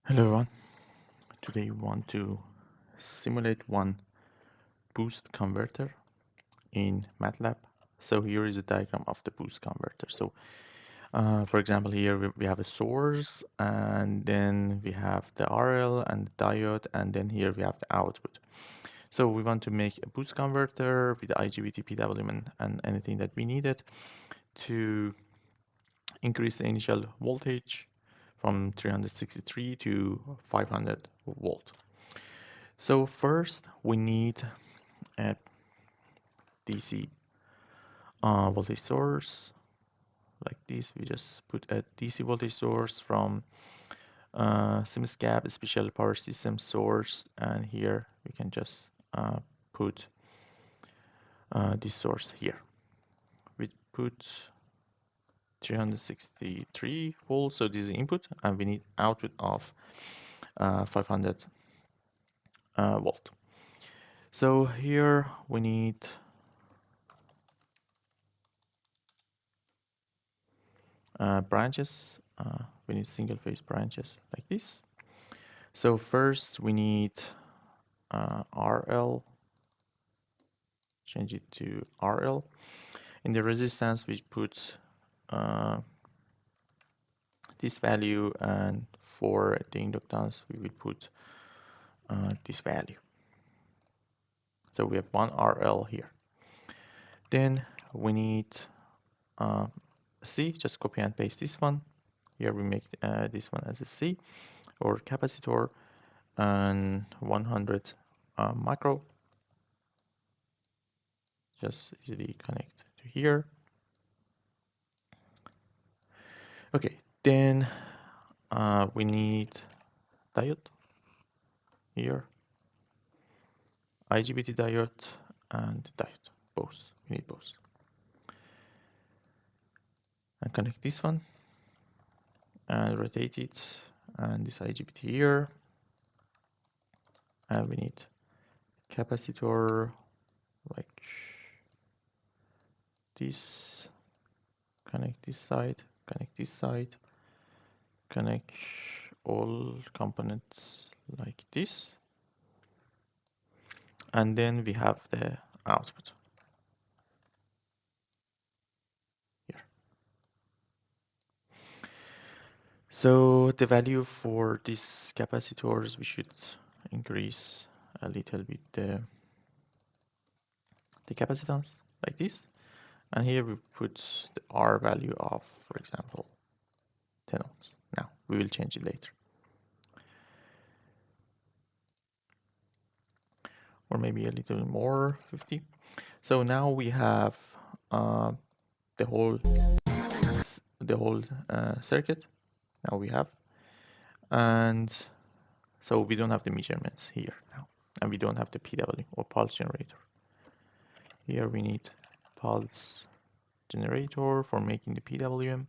Hello everyone. Today we want to simulate one boost converter in MATLAB. So here is a diagram of the boost converter. So for example, here we have a source, and then we have the RL and the diode, and then here we have the output. So we want to make a boost converter with the IGBT, PWM, and anything that we needed to increase the initial voltage from 363 to 500 volt. So first we need a DC voltage source like this. We just put a DC voltage source from SimSCAP special power system source, and here we can just put this source here. We put 363 volts, so this is input, and we need output of 500 volt. So here we need branches. We need single phase branches like this. So first we need RL, change it to RL. In the resistance we put this value, and for the inductance we will put this value. So we have one RL here. Then we need C, just copy and paste this one. Here we make this one as a C, or capacitor, and 100 micro. Just easily connect to here. Okay, then we need diode here, IGBT diode and diode, both. We need both. And connect this one and rotate it, and this IGBT here. And we need capacitor like this. Connect this side, connect this side, connect all components like this, and then we have the output here. So the value for these capacitors, we should increase a little bit the capacitance like this, and here we put the R value of, for example, 10 ohms. Now we will change it later, or maybe a little more, 50. So now we have the whole circuit. Now we have, and so we don't have the measurements here now, and we don't have the PWM or pulse generator. Here we need pulse generator for making the PWM.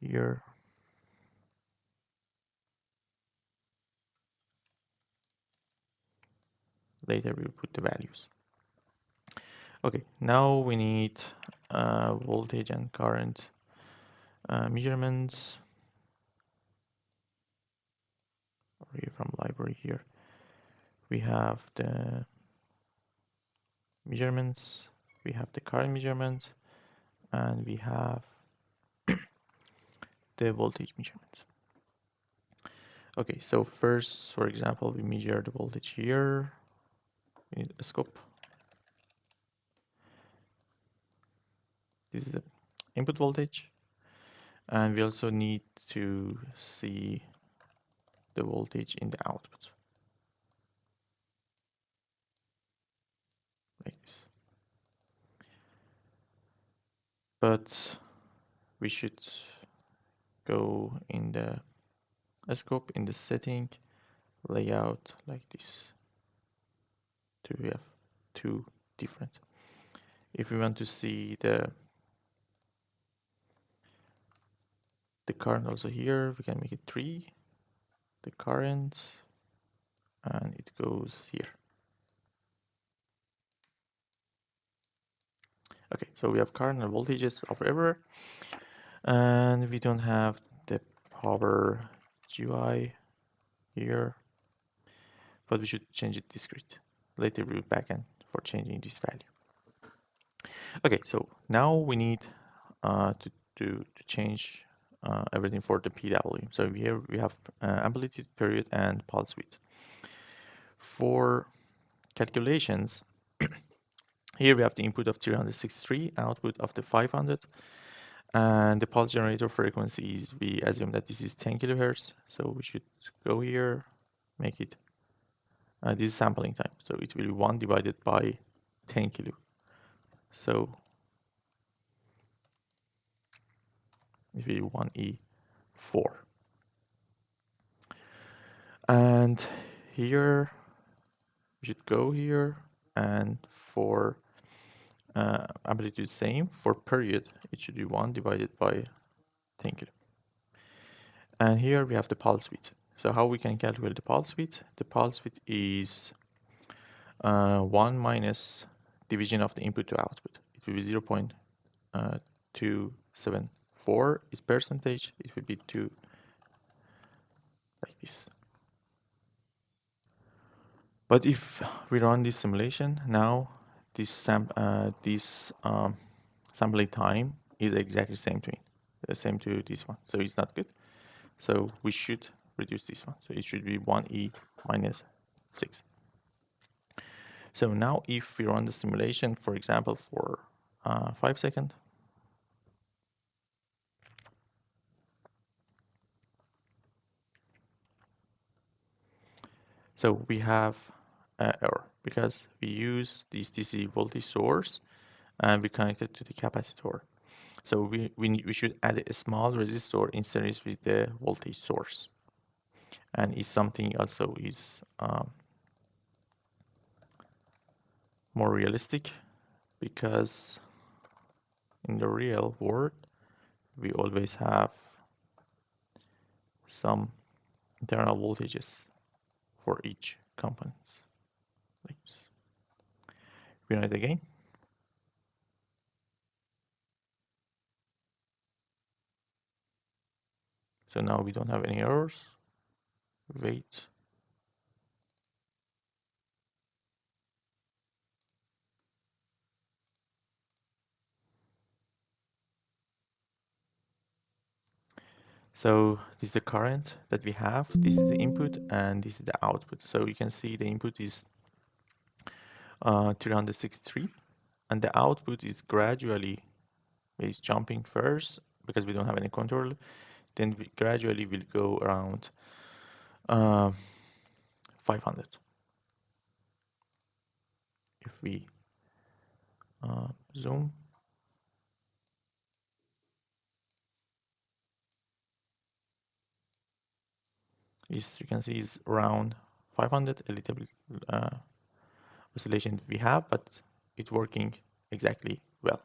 Here later we'll put the values. Okay, now we need voltage and current measurements. Here from library, here we have the measurements, we have the current measurements, and we have the voltage measurements. Okay, so first, for example, we measure the voltage here. We need a scope. This is the input voltage, and we also need to see the voltage in the output like this. But we should go in the scope, in the setting, layout like this. So we have two different. If we want to see the current also here, we can make it 3, the current, and it goes here. Okay, so we have current and voltages of everywhere, and we don't have the power GUI here, but we should change it discrete. Later we'll backend for changing this value. Okay, so now we need to change everything for the PW. So here we have amplitude, period, and pulse width. For calculations, here we have the input of 363, output of the 500, and the pulse generator frequency is, we assume that this is 10 kilohertz. So we should go here, make it, this is sampling time. So it will be 1 divided by 10 kilo. So it will be 1E4. And here, we should go here, and for amplitude same, for period, it should be 1 divided by 10 kilo. And here we have the pulse width. So how we can calculate the pulse width? The pulse width is 1 minus division of the input to output. It will be 0.274 is percentage. It will be 2 like this. But if we run this simulation now, this sampling time is exactly the same to this one. So it's not good. So we should reduce this one. So it should be 1E minus 6. So now if we run the simulation, for example, for 5 seconds, so we have error because we use this DC voltage source and we connect it to the capacitor. So we should add a small resistor in series with the voltage source. And it's something also is more realistic, because in the real world we always have some internal voltages for each component. Like this. We run it again. So now we don't have any errors. Wait. So this is the current that we have. This is the input and this is the output. So you can see the input is 363 and the output is gradually jumping first because we don't have any control. Then we gradually will go around 500. If we zoom, you can see is around 500, a little bit oscillation we have, but it's working exactly well.